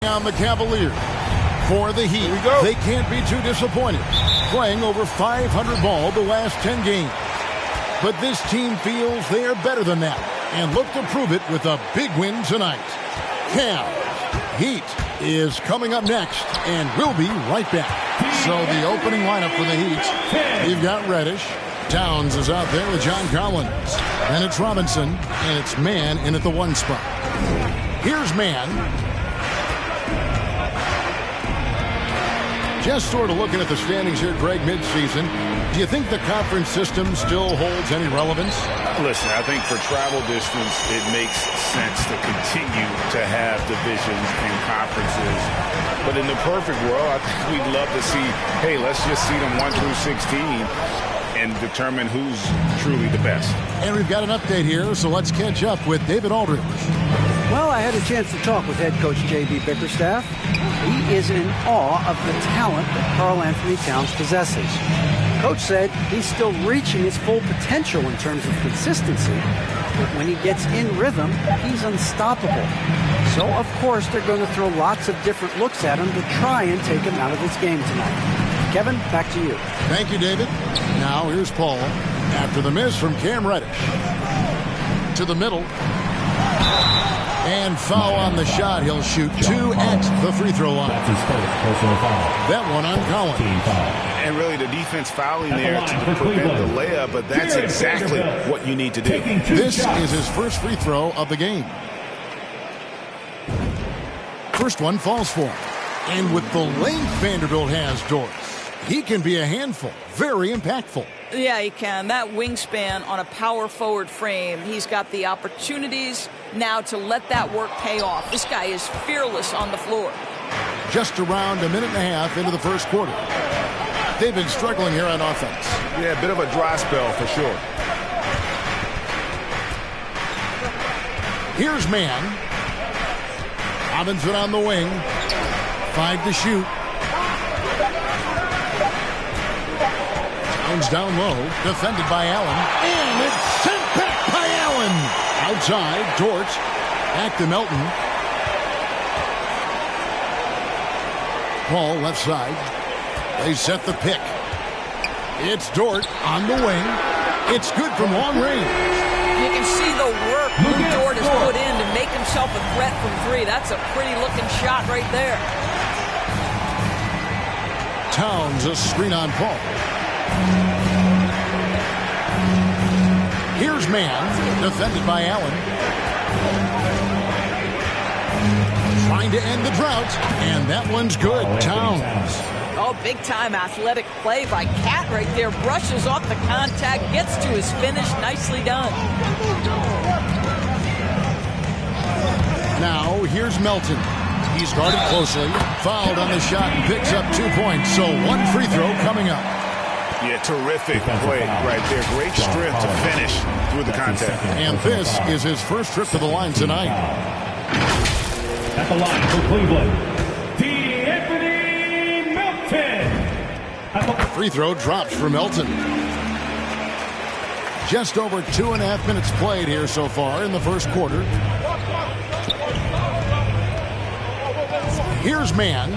on the Cavaliers. For the Heat, they can't be too disappointed, playing over 500 ball the last 10 games. But this team feels they are better than that and look to prove it with a big win tonight. Cavs Heat is coming up next, and we'll be right back. So the opening lineup for the Heat, you've got Reddish. Towns is out there with John Collins. Then it's Robinson, and it's Mann in at the 1 spot. Here's Mann. Just sort of looking at the standings here, Greg, midseason. Do you think the conference system still holds any relevance? Listen, I think for travel distance, it makes sense to continue to have divisions and conferences. But in the perfect world, I think we'd love to see, hey, let's just see them 1 through 16 and determine who's truly the best. And we've got an update here, so let's catch up with David Aldridge. Well, I had a chance to talk with head coach J.B. Bickerstaff. He is in awe of the talent that Karl Anthony Towns possesses. Coach said he's still reaching his full potential in terms of consistency, but when he gets in rhythm, he's unstoppable. So, of course, they're going to throw lots of different looks at him to try and take him out of this game tonight. Kevin, back to you. Thank you, David. Now here's Paul after the miss from Cam Reddish. To the middle. And foul on the shot. He'll shoot 2 at the free throw line. That one on Collins. And really the defense fouling there to prevent the layup, but that's exactly what you need to do. This is his first free throw of the game. First one falls for him. And with the length Vanderbilt has, Doris, he can be a handful. Very impactful. Yeah, he can. That wingspan on a power forward frame, he's got the opportunities now to let that work pay off. This guy is fearless on the floor. Just around a minute and a half into the first quarter. They've been struggling here on offense. Yeah, a bit of a dry spell for sure. Here's Mann. Robinson on the wing. 5 to shoot. Towns down low. Defended by Allen. And it's sent back by Allen. Outside, Dort. Back to Melton. Paul left side. They set the pick. It's Dort on the wing. It's good from long range. You can see the work Lou Dort has put in to make himself a threat from 3. That's a pretty looking shot right there. Towns a screen on Paul. Here's Mann, defended by Allen. Trying to end the drought, and that one's good. Towns. Oh, big-time athletic play by Cat right there. Brushes off the contact, gets to his finish. Nicely done. Now, here's Melton. He's guarded closely, fouled on the shot, and picks up 2 points. So 1 free throw coming up. Yeah, terrific play right there. Great strength to finish through the contact. And this is his first trip to the line tonight. At the line for Cleveland, Anthony Melton. Free throw drops for Melton. Just over 2.5 minutes played here so far in the first quarter. Here's Mann.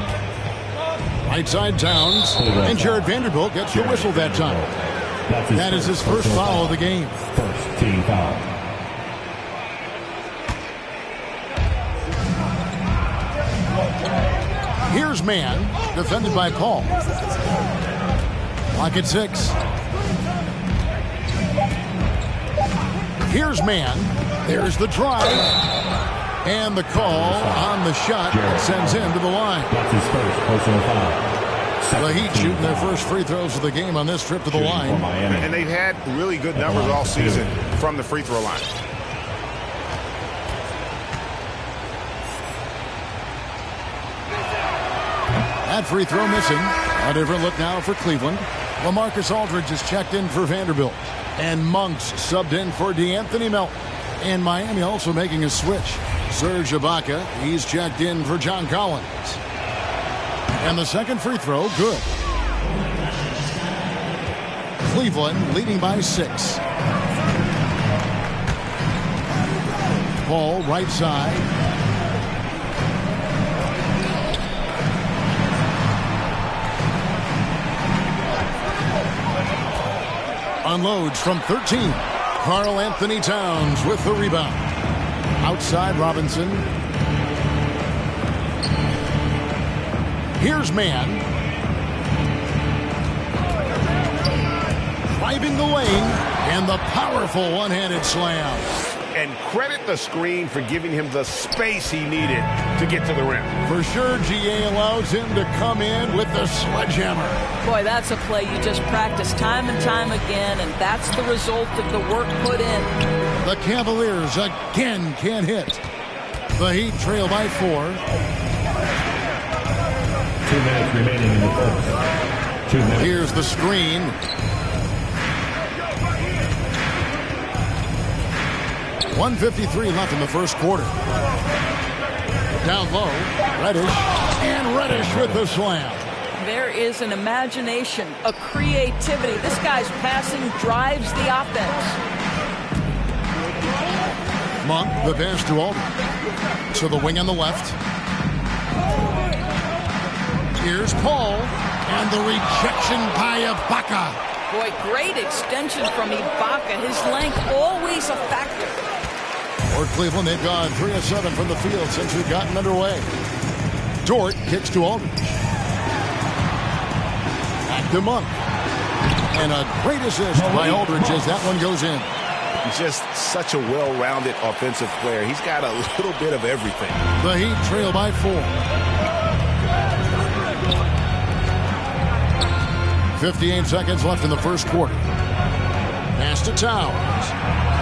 Right side Towns. And Jared Vanderbilt gets the whistle that time. That is his first foul of the game. First team foul. Here's Mann, defended by Paul. Clock at 6. Here's Mann. There's the drive. And the call on the shot sends him to the line. That's his first personal foul. The Heat shooting their first free throws of the game on this trip to the line. And they've had really good numbers all season from the free throw line. That free throw missing. A different look now for Cleveland. LaMarcus Aldridge is checked in for Vanderbilt. And Monks subbed in for DeAnthony Melton. And Miami also making a switch. Serge Ibaka, he's checked in for John Collins. And the second free throw, good. Cleveland leading by 6. Paul, right side. unloads from 13. Karl Anthony Towns with the rebound. Outside Robinson. Here's Mann. Driving the lane, and the powerful one-handed slam. And credit the screen for giving him the space he needed to get to the rim. For sure, GA allows him to come in with the sledgehammer. Boy, that's a play you just practice time and time again, and that's the result of the work put in. The Cavaliers again can't hit. The Heat trail by 4. 2 minutes remaining in the first. 2 minutes. Here's the screen. .153 left in the first quarter. Down low, Reddish. And Reddish with the slam. There is an imagination, a creativity. This guy's passing drives the offense. Monk, the pass to Aldridge. To the wing on the left. Here's Paul. And the rejection by Ibaka. Boy, great extension from Ibaka. His length always a factor. For Cleveland, they've gone 3 of 7 from the field since we've gotten underway. Dort kicks to Aldridge. Back to Monk. And a great assist by Aldridge as that one goes in. Just such a well-rounded offensive player. He's got a little bit of everything. The Heat trail by 4. 58 seconds left in the first quarter. Pass to Towns.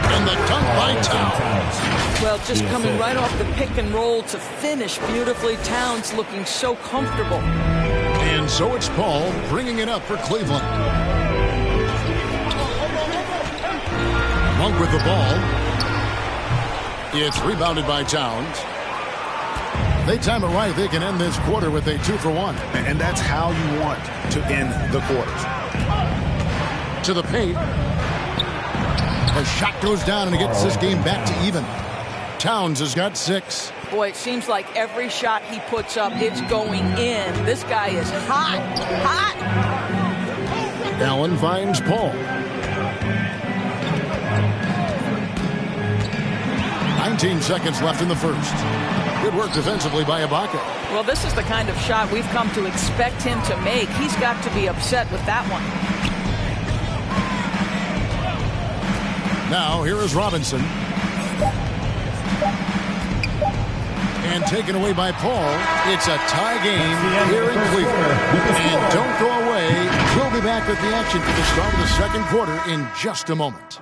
And the dunk by Towns. Well, just coming right off the pick and roll to finish beautifully. Towns looking so comfortable. And so it's Paul bringing it up for Cleveland. Monk with the ball. It's rebounded by Towns. They time it right. They can end this quarter with a 2-for-1. And that's how you want to end the quarters. To the paint. The shot goes down and it gets this game back to even. Towns has got 6. Boy, it seems like every shot he puts up, it's going in. This guy is hot, hot. Allen finds Paul. 19 seconds left in the first. Good work defensively by Ibaka. Well, this is the kind of shot we've come to expect him to make. He's got to be upset with that one. Now, here is Robinson. And taken away by Paul. It's a tie game here in Cleveland. And don't go away. We'll be back with the action for the start of the second quarter in just a moment.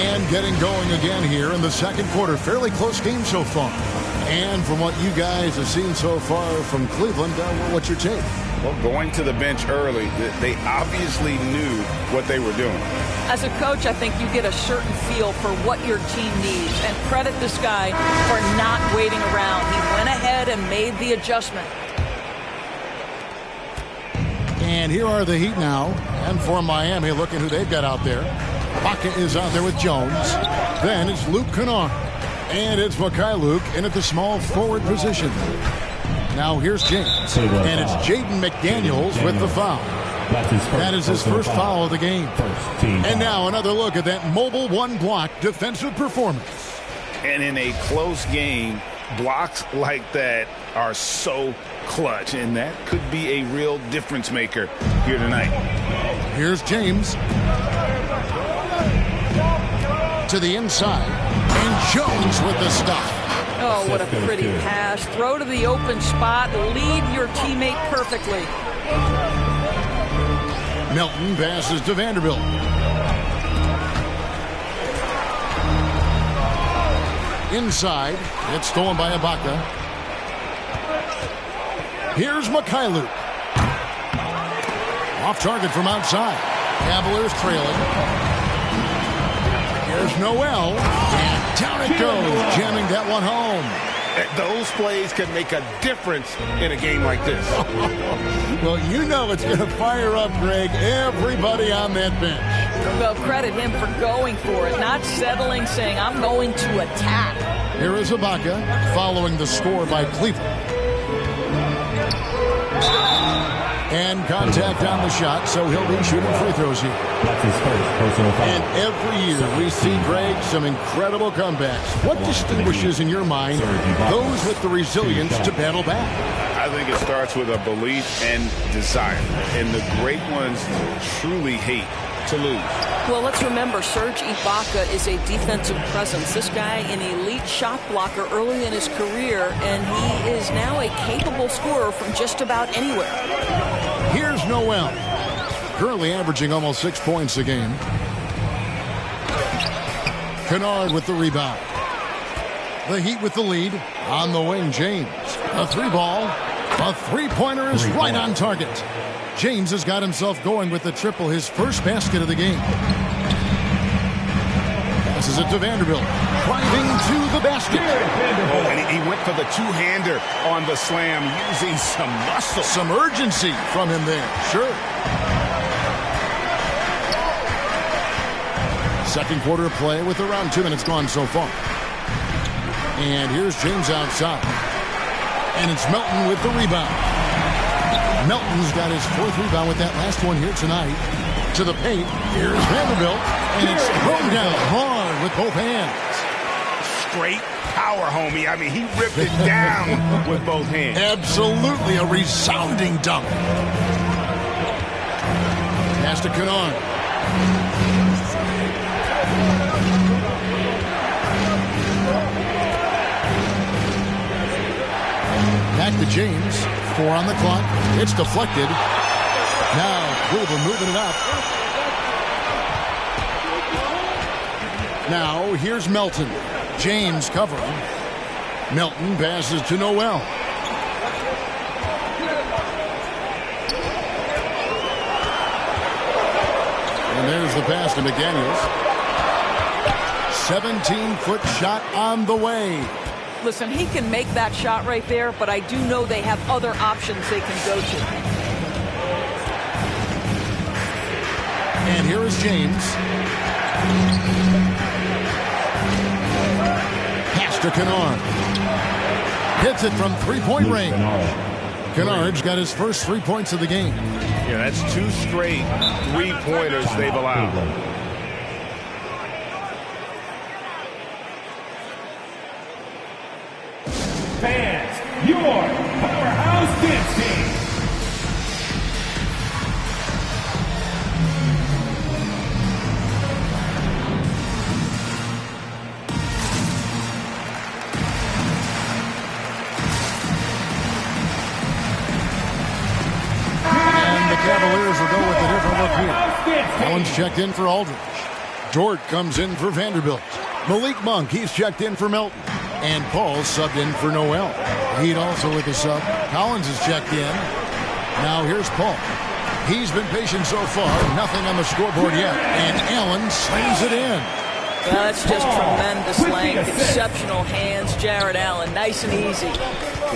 And getting going again here in the second quarter. Fairly close game so far. And from what you guys have seen so far from Cleveland, what's your take? Well, going to the bench early, they obviously knew what they were doing. As a coach, I think you get a certain feel for what your team needs. And credit this guy for not waiting around. He went ahead and made the adjustment. And here are the Heat now. And for Miami, looking who they've got out there. Ibaka is out there with Jones. Then it's Luke Kennard. And it's Luke in at the small forward position. Now here's James. And it's Jaden McDaniels with the foul. That is his first foul of the game. And now another look at that mobile one-block defensive performance. And in a close game, blocks like that are so clutch, and that could be a real difference maker here tonight. Here's James. To the inside. And Jones with the stop. Oh, what a pretty pass. Throw to the open spot. Lead your teammate perfectly. Melton passes to Vanderbilt. Inside. It's stolen by Ibaka. Here's Mikhailuk. Off target from outside. Cavaliers trailing. Here's Noel. And down it goes, jamming that one home. Those plays can make a difference in a game like this. Well, you know it's going to fire up, Greg, everybody on that bench. Well, credit him for going for it, not settling, saying, I'm going to attack. Here is Ibaka following the score by Cleveland. And contact on the shot, so he'll be shooting free throws here. That's his first personal foul. And every year we see, Greg, some incredible comebacks. What distinguishes in your mind those with the resilience to battle back? I think it starts with a belief and desire. And the great ones truly hate to lose. Well, let's remember, Serge Ibaka is a defensive presence. This guy, an elite shot blocker early in his career, and he is now a capable scorer from just about anywhere. Here's Noel, currently averaging almost 6 points a game. Kennard with the rebound. The Heat with the lead. On the wing, James. A three ball. A three-pointer is right on target. James has got himself going with the triple, his first basket of the game. Passes it to Vanderbilt. Driving to the basket. Oh, and he went for the two-hander on the slam, using some muscle. Some urgency from him there. Sure. Second quarter of play with around 2 minutes gone so far. And here's James outside. And it's Melton with the rebound. Melton's got his fourth rebound with that last one here tonight. To the paint. Here's Vanderbilt. And it's thrown down hard with both hands. Straight power, homie. I mean, he ripped it down with both hands. Absolutely a resounding dunk. Pass to Kennard. Back to James. 4 on the clock. It's deflected. Now Cleveland moving it up. Now here's Melton. James covering. Melton passes to Noel. And there's the pass to McDaniels. 17-foot shot on the way. Listen, he can make that shot right there, but I do know they have other options they can go to. And here is James. Pass to Kennard. Hits it from three-point range. Kennard's got his first 3 points of the game. Yeah, that's 2 straight three-pointers they've allowed. Fans, your powerhouse dance team. And the Cavaliers will go with a different look here. Allen's checked in for Aldridge. Dort comes in for Vanderbilt. Malik Monk, he's checked in for Melton. And Paul subbed in for Noel. Heat also with the sub. Collins is checked in. Now here's Paul. He's been patient so far. Nothing on the scoreboard yet. And Allen slams it in. Well, that's just tremendous length. Exceptional hands, Jared Allen. Nice and easy.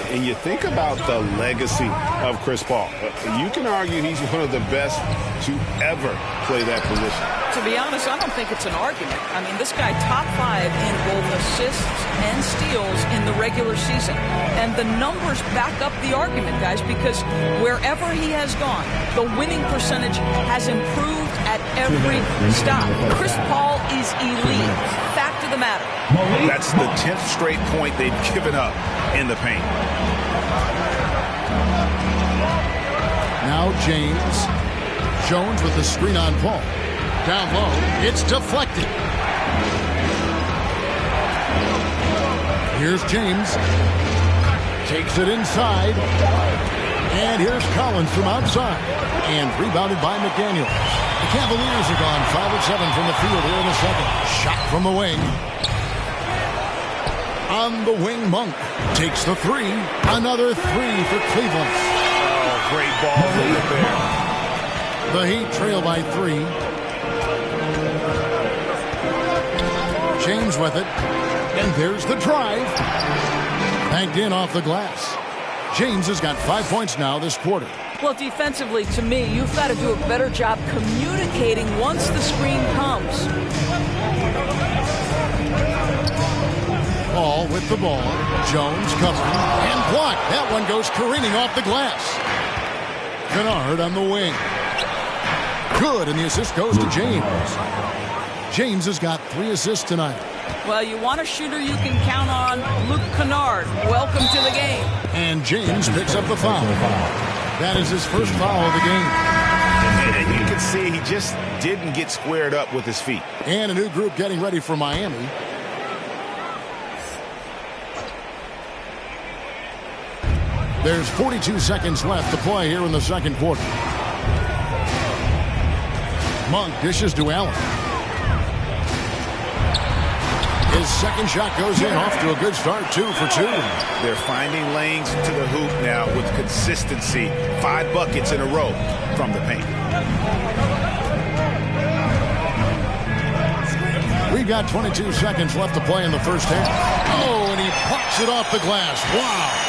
And you think about the legacy of Chris Paul. You can argue he's one of the best to ever play that position. To be honest, I don't think it's an argument. I mean, this guy top 5 in both assists and steals in the regular season. And the numbers back up the argument, guys, because wherever he has gone, the winning percentage has improved at every stop. Chris Paul is elite. Fact of the matter. That's the 10th straight point they've given up in the paint. Now James. Jones with the screen on Paul. Down low. It's deflected. Here's James. Takes it inside. And here's Collins from outside. And rebounded by McDaniels. The Cavaliers are gone 5 of 7 from the field here in the second. Shot from the wing. On the wing, Monk takes the 3. Another 3 for Cleveland. Oh, great ball movement there. The Heat trail by 3. James with it. And there's the drive. Banked in off the glass. James has got 5 points now this quarter. Well, defensively, to me, you've got to do a better job communicating once the screen comes. Paul with the ball. Jones covering and blocked. That one goes careening off the glass. Kennard on the wing. Good, and the assist goes to James. James has got 3 assists tonight. Well, you want a shooter you can count on. Luke Kennard, welcome to the game. And James picks up the foul. That is his first foul of the game. And you can see he just didn't get squared up with his feet. And a new group getting ready for Miami. There's 42 seconds left to play here in the second quarter. Monk dishes to Allen. His second shot goes in, off to a good start, 2 for 2. They're finding lanes to the hoop now with consistency. 5 buckets in a row from the paint. We've got 22 seconds left to play in the first half. Oh, and he pops it off the glass. Wow.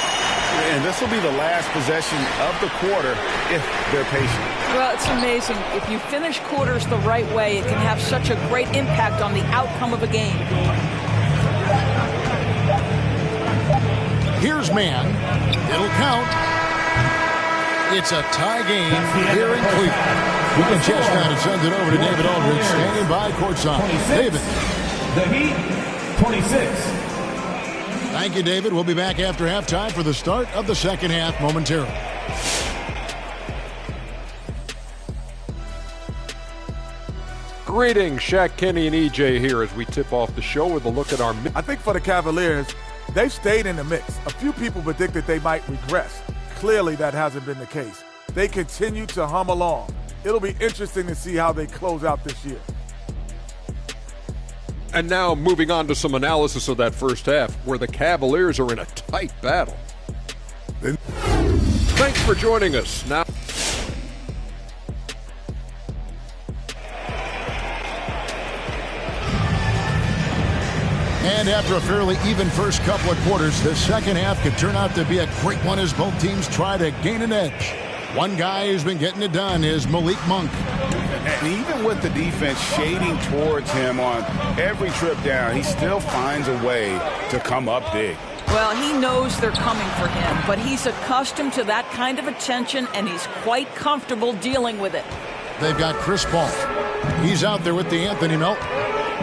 And this will be the last possession of the quarter if they're patient. Well, it's amazing. If you finish quarters the right way, it can have such a great impact on the outcome of a game. Here's man. It'll count. It's a tie game here in Cleveland. We can just now to send it over to David Aldridge, standing by courtside. David. The Heat, 26. Thank you, David. We'll be back after halftime for the start of the second half momentarily. Greetings, Shaq, Kenny, and EJ here as we tip off the show with a look at our... I think for the Cavaliers, they've stayed in the mix. A few people predicted they might regress. Clearly, that hasn't been the case. They continue to hum along. It'll be interesting to see how they close out this year. And now moving on to some analysis of that first half, where the Cavaliers are in a tight battle. Thanks for joining us. Now... And after a fairly even first couple of quarters, the second half could turn out to be a great one as both teams try to gain an edge. One guy who's been getting it done is Malik Monk. And even with the defense shading towards him on every trip down, he still finds a way to come up big. Well, he knows they're coming for him, but he's accustomed to that kind of attention, and he's quite comfortable dealing with it. They've got Chris Paul. He's out there with the Anthony Melton.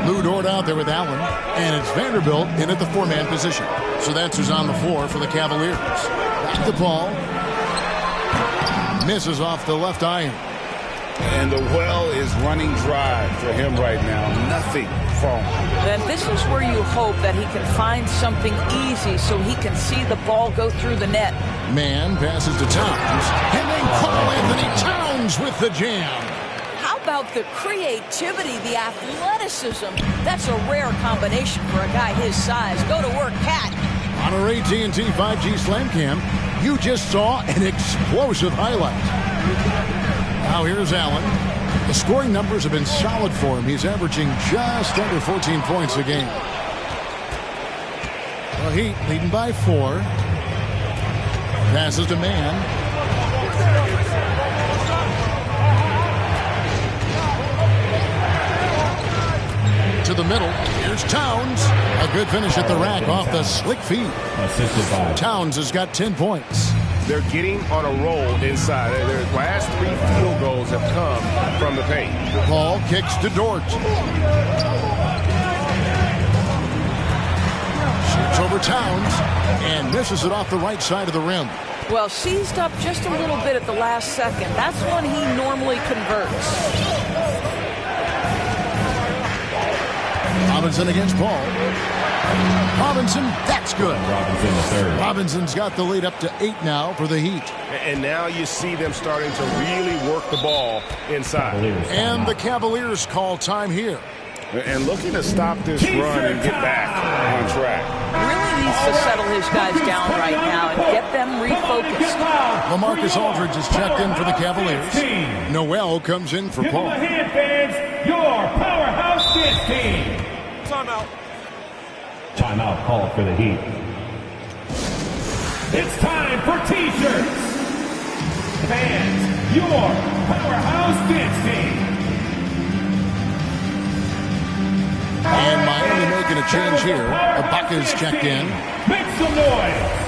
Lou Dort out there with Allen, and it's Vanderbilt in at the 4-man position. So that's who's on the floor for the Cavaliers. Back to Paul. Misses off the left iron. And the well is running dry for him right now. Nothing falling. Then this is where you hope that he can find something easy so he can see the ball go through the net. Man passes to Towns. And then Karl Anthony Towns with the jam. How about the creativity, the athleticism? That's a rare combination for a guy his size. Go to work, Cat. On our AT&T 5G Slam Cam, you just saw an explosive highlight. Now here's Allen. The scoring numbers have been solid for him. He's averaging just under 14 points a game. The Heat leading by 4. Passes to man. To the middle. Here's Towns. A good finish at the rack off the slick feet. Assisted by Towns has got 10 points. They're getting on a roll inside. Their last 3 field goals have come from the paint. Paul kicks to Dort. Shoots over Towns and misses it off the right side of the rim. Well, seized up just a little bit at the last second. That's when he normally converts. Robinson against Paul. Robinson, that's good. Robinson the third. Robinson's got the lead up to 8 now for the Heat. And now you see them starting to really work the ball inside. And the Cavaliers call time here. And looking to stop this run and get back on track. Really needs to settle his guys down right now and get them refocused. LaMarcus Aldridge is checked in for the Cavaliers. Noel comes in for Paul. Hand fans, your powerhouse dance team. Timeout. Timeout called for the Heat. It's time for T-shirts. Fans, your powerhouse dance team. And Miami making a change here. Ibaka's checked in. Make some noise.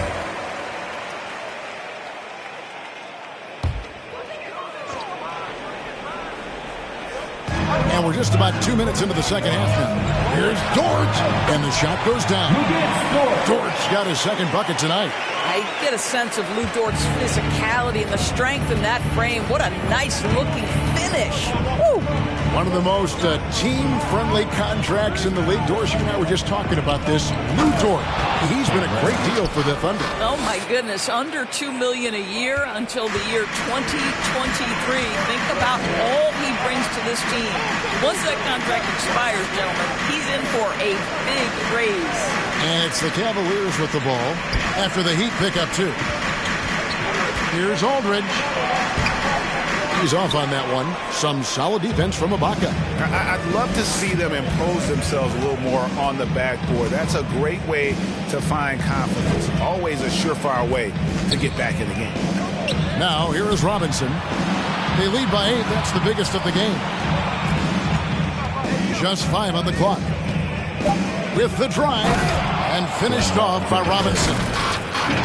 And we're just about 2 minutes into the second half now. Here's Dort, and the shot goes down. Dort's got his second bucket tonight. I get a sense of Lou Dort's physicality and the strength in that frame. What a nice-looking finish. Woo! One of the most team-friendly contracts in the league. Dorsey and I were just talking about this. Lou Dort, he's been a great deal for the Thunder. Oh, my goodness. Under $2 million a year until the year 2023. Think about all he brings to this team. Once that contract expires, gentlemen, he's in for a big raise. And it's the Cavaliers with the ball after the Heat pick up two. Here's Aldridge. He's off on that one. Some solid defense from Ibaka. I'd love to see them impose themselves a little more on the backboard. That's a great way to find confidence. Always a surefire way to get back in the game. Now, here is Robinson. They lead by 8. That's the biggest of the game. Just 5 on the clock. With the drive and finished off by Robinson.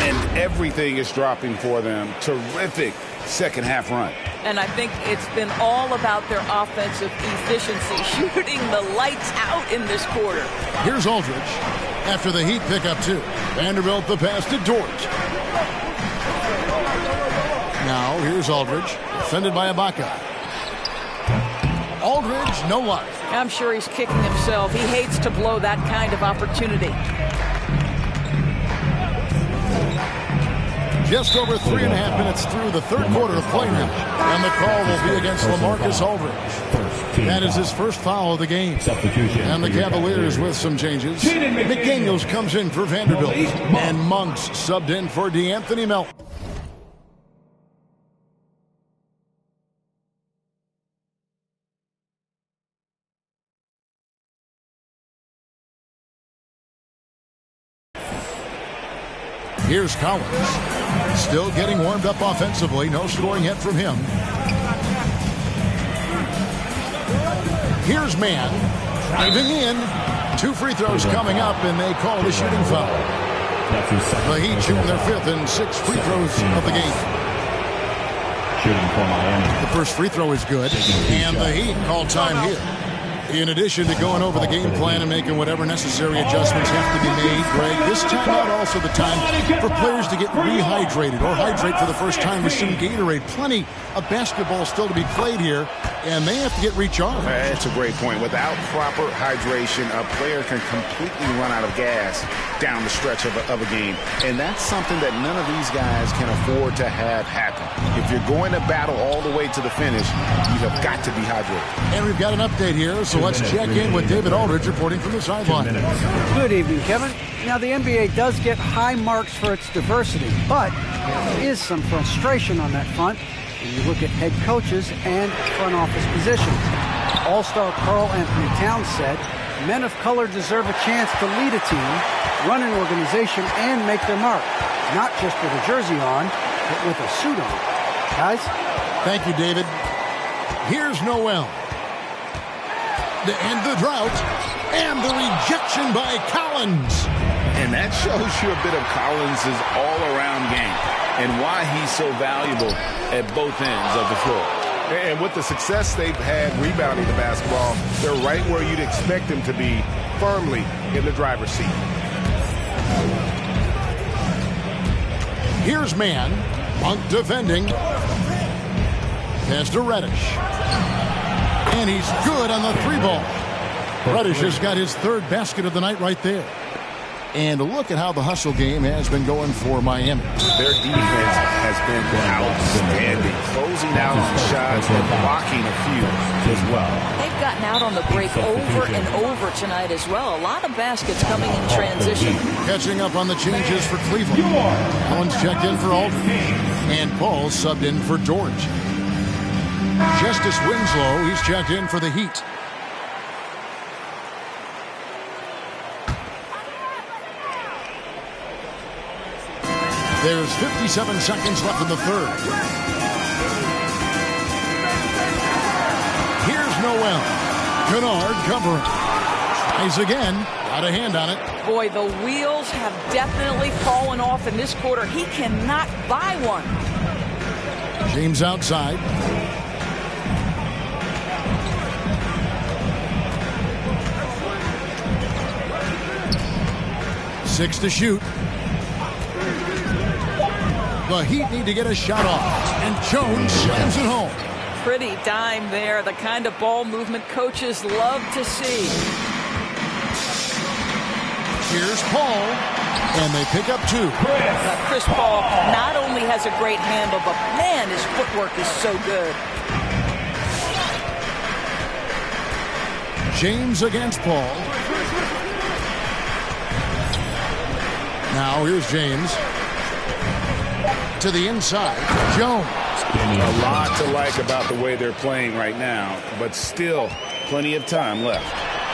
And everything is dropping for them. Terrific second half run. And I think it's been all about their offensive efficiency, shooting the lights out in this quarter. Here's Aldridge after the Heat pick up two. Vanderbilt the pass to Dort. Now here's Aldridge, defended by Ibaka. Aldridge, no luck. I'm sure he's kicking himself. He hates to blow that kind of opportunity. Just over 3.5 minutes through the third quarter of play now. And the call will be against LaMarcus Aldridge. That is his first foul of the game. And the Cavaliers with some changes. McDaniels comes in for Vanderbilt. And Monks subbed in for DeAnthony Melton. Here's Collins. Still getting warmed up offensively. No scoring yet from him. Here's Mann. Driving in. 2 free throws coming up, and they call it a shooting foul. The Heat shooting their 5th and 6 free throws of the game. Shooting for Miami. The first free throw is good, and the Heat call time here. In addition to going over the game plan and making whatever necessary adjustments have to be made, Greg, this timeout also the time for players to get rehydrated or hydrate for the first time with some Gatorade. Plenty of basketball still to be played here, and they have to get recharged. That's a great point. Without proper hydration, a player can completely run out of gas down the stretch of a game, and that's something that none of these guys can afford to have happen. If you're going to battle all the way to the finish, you have got to be hydrated. And we've got an update here, so let's check in with David Aldridge reporting from the sideline. Good evening, Kevin. Now, the NBA does get high marks for its diversity, but there is some frustration on that front when you look at head coaches and front office positions. All-star Karl Anthony Towns said, men of color deserve a chance to lead a team, run an organization, and make their mark, not just with a jersey on, but with a suit on. Guys? Thank you, David. Here's Noel. To end the drought, and the rejection by Collins. And that shows you a bit of Collins' all-around game and why he's so valuable at both ends of the floor. And with the success they've had rebounding the basketball, they're right where you'd expect them to be, firmly in the driver's seat. Here's Mann. Monk defending. Pass to Reddish. And he's good on the 3-ball. Reddish has got his 3rd basket of the night right there. And look at how the hustle game has been going for Miami. Their defense has been outstanding, closing out on shots and blocking a few as well. They've gotten out on the break over and over tonight as well. A lot of baskets coming in transition. Catching up on the changes for Cleveland. Collins checked in for Aldridge. And Paul subbed in for George. Justice Winslow, he's checked in for the Heat. There's 57 seconds left in the third. Here's Noel. Kennard covering. Tries again. Got a hand on it. Boy, the wheels have definitely fallen off in this quarter. He cannot buy one. James outside. Six to shoot. The Heat need to get a shot off. And Jones slams it home. Pretty dime there. The kind of ball movement coaches love to see. Here's Paul. And they pick up two. Chris Paul not only has a great handle, but man, his footwork is so good. James against Paul. Now here's James. To the inside. Jones. A lot to like about the way they're playing right now, but still plenty of time left.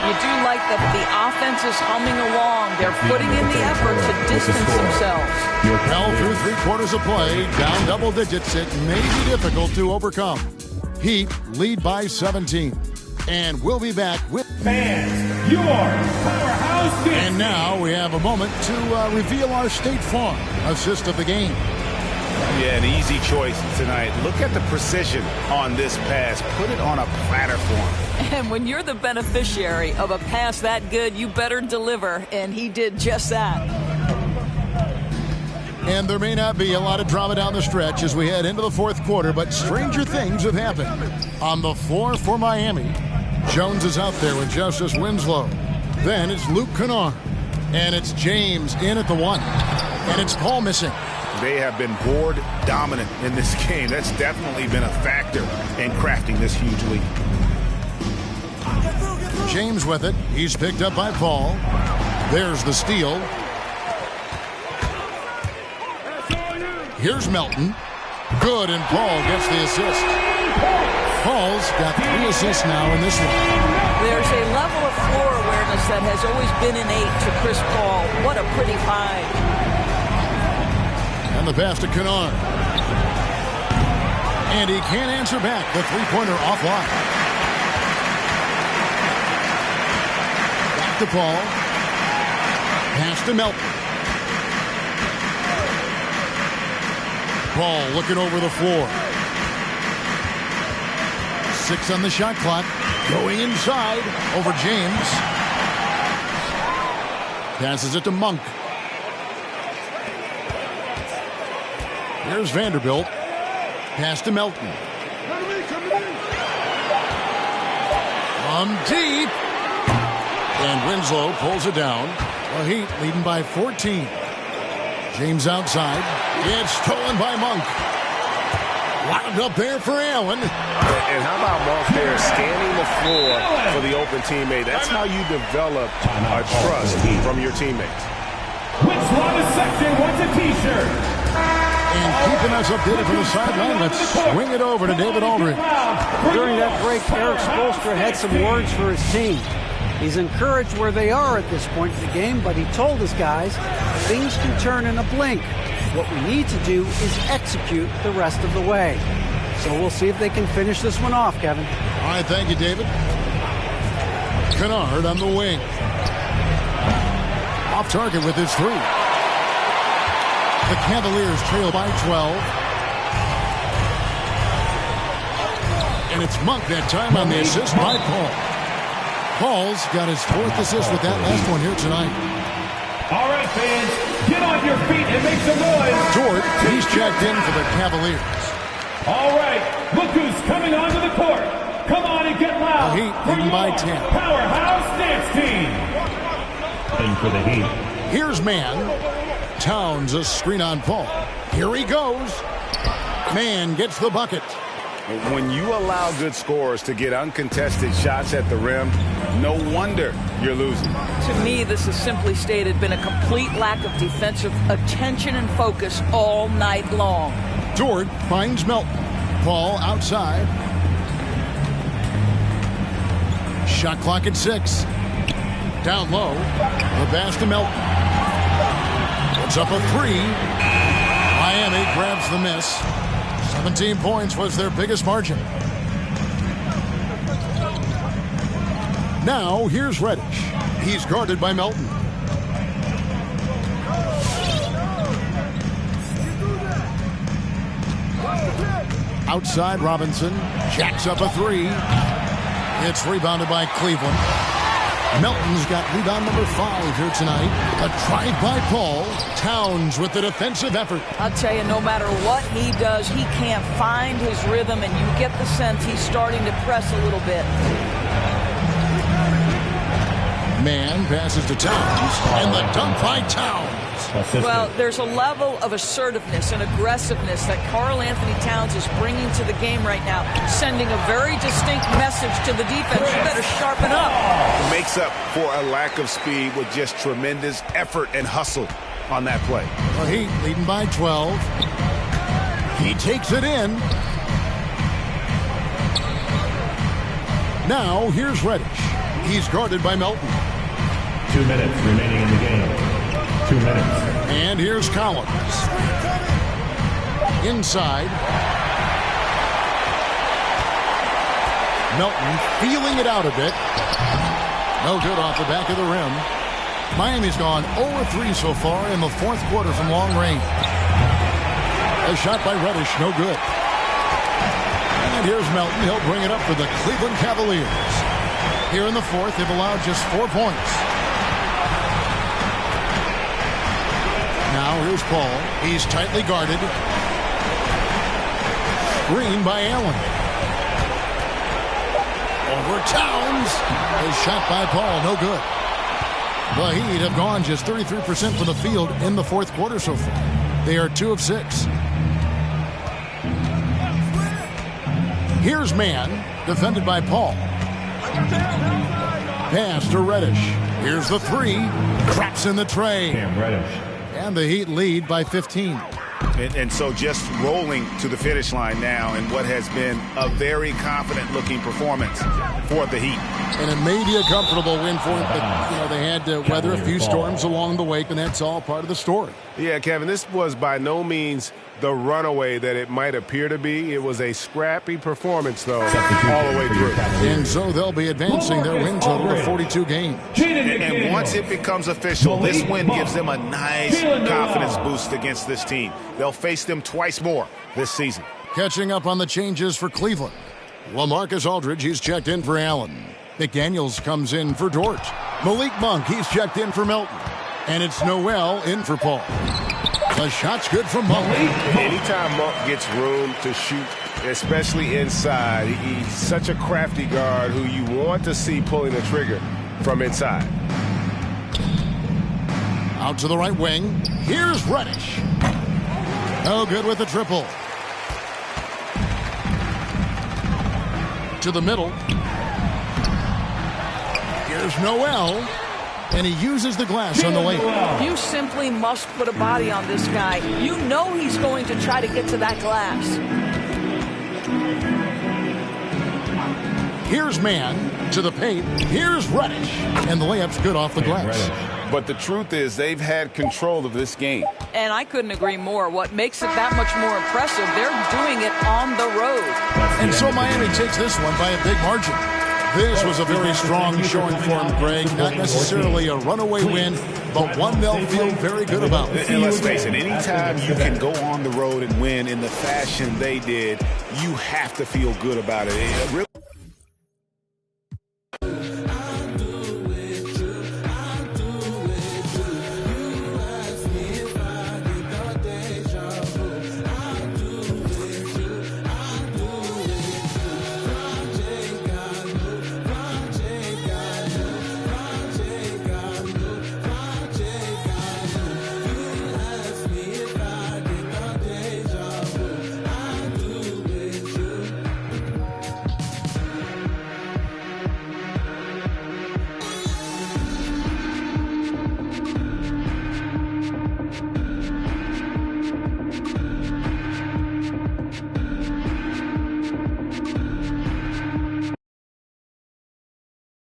You do like that the offense is humming along. They're putting in the effort to distance themselves. Well, through 3/4 of play, down double digits, it may be difficult to overcome. Heat lead by 17. And we'll be back with Fans, your powerhouse team. And now we have a moment to reveal our State Farm assist of the game. Yeah, an easy choice tonight. Look at the precision on this pass. Put it on a platter for him. And when you're the beneficiary of a pass that good, you better deliver, and he did just that. And there may not be a lot of drama down the stretch as we head into the fourth quarter, but stranger things have happened. On the floor for Miami, Jones is out there with Justice Winslow. Then it's Luke Kennard. And it's James in at the one. And it's Paul missing. They have been board dominant in this game. That's definitely been a factor in crafting this huge lead. James with it. He's picked up by Paul. There's the steal. Here's Melton. Good, and Paul gets the assist. Paul's got 3 assists now in this one. There's a level of floor awareness that has always been innate to Chris Paul. What a pretty find. And the pass to Kennard. And he can't answer back. The three-pointer offline. Back to Paul. Pass to Melton. Paul looking over the floor. 6 on the shot clock. Going inside over James. Passes it to Monk. Here's Vanderbilt. Pass to Melton. From deep. And Winslow pulls it down. The Heat leading by 14. James outside. It's stolen by Monk. Wound up there for Allen. And how about Monk there scanning the floor for the open teammate? That's how you develop a trust from your teammates. Which Lava section wants a t-shirt? And keeping us updated from the sideline, let's swing it over to David Aldridge. During that break, Eric Spoelstra had some words for his team. He's encouraged where they are at this point in the game, but he told his guys things can turn in a blink. What we need to do is execute the rest of the way. So we'll see if they can finish this one off, Kevin. All right, thank you, David. Kennard on the wing. Off target with his 3. The Cavaliers trail by 12. And it's Monk that time on the assist by Paul. Paul's got his 4th assist with that last one here tonight. All right, fans, get on your feet and make some noise. George, he's checked in for the Cavaliers. All right, look who's coming onto the court. Come on and get loud. The Heat leading by 10. Powerhouse dance team. And for the Heat. Here's Man. Towns a screen on Paul. Here he goes. Man gets the bucket. When you allow good scorers to get uncontested shots at the rim, no wonder you're losing. To me, this has simply stated been a complete lack of defensive attention and focus all night long. George finds Melton. Paul outside. Shot clock at 6. Down low. The pass to Melton. It's up a 3. Miami grabs the miss. 17 points was their biggest margin. Now, here's Reddish. He's guarded by Melton. Outside, Robinson jacks up a three. It's rebounded by Cleveland. Melton's got rebound number 5 here tonight. A drive by Paul. Towns with the defensive effort. I'll tell you, no matter what he does, he can't find his rhythm, and you get the sense he's starting to press a little bit. Man passes to Towns, and the dunk by Towns. Well, there's a level of assertiveness and aggressiveness that Karl Anthony Towns is bringing to the game right now, sending a very distinct message to the defense. You better sharpen up. Makes up for a lack of speed with just tremendous effort and hustle on that play. The Heat leading by 12. He takes it in. Now, here's Reddish. He's guarded by Melton. 2 minutes remaining in the game. 2 minutes. And here's Collins. Inside. Melton feeling it out a bit. No good off the back of the rim. Miami's gone 0-3 so far in the fourth quarter from long range. A shot by Reddish, no good. And here's Melton. He'll bring it up for the Cleveland Cavaliers. Here in the fourth, they've allowed just 4 points. Now here's Paul. He's tightly guarded. Screen by Allen. Over Towns. A shot by Paul, no good. The Heat have gone just 33% from the field in the fourth quarter so far. They are 2 of 6. Here's Man, defended by Paul. Pass to Reddish. Here's the three. Traps in the tray. Cam Reddish. And the Heat lead by 15. And so just rolling to the finish line now in what has been a very confident-looking performance for the Heat. And it may be a comfortable win for them, but they had to weather a few storms along the way, and that's all part of the story. Yeah, Kevin, this was by no means the runaway that it might appear to be. It was a scrappy performance, though, all the way through. And so they'll be advancing their win total to 42 games. And once it becomes official, this win gives them a nice confidence boost against this team. They'll face them twice more this season. Catching up on the changes for Cleveland. LaMarcus Aldridge, he's checked in for Allen. McDaniels comes in for Dort. Malik Monk, he's checked in for Melton. And it's Noel in for Paul. The shot's good from Monk. Anytime Monk gets room to shoot, especially inside, he's such a crafty guard who you want to see pulling the trigger from inside. Out to the right wing. Here's Reddish. No good with the triple. To the middle. Here's Noel. And he uses the glass on the layup. You simply must put a body on this guy. You know he's going to try to get to that glass. Here's Man to the paint. Here's Reddish. And the layup's good off the glass. But the truth is they've had control of this game. And I couldn't agree more. What makes it that much more impressive, they're doing it on the road. And so Miami takes this one by a big margin. This was a very strong showing for him, Greg. Not necessarily a runaway win, but one they'll feel very good about. And let's face it, anytime you can go on the road and win in the fashion they did, you have to feel good about it.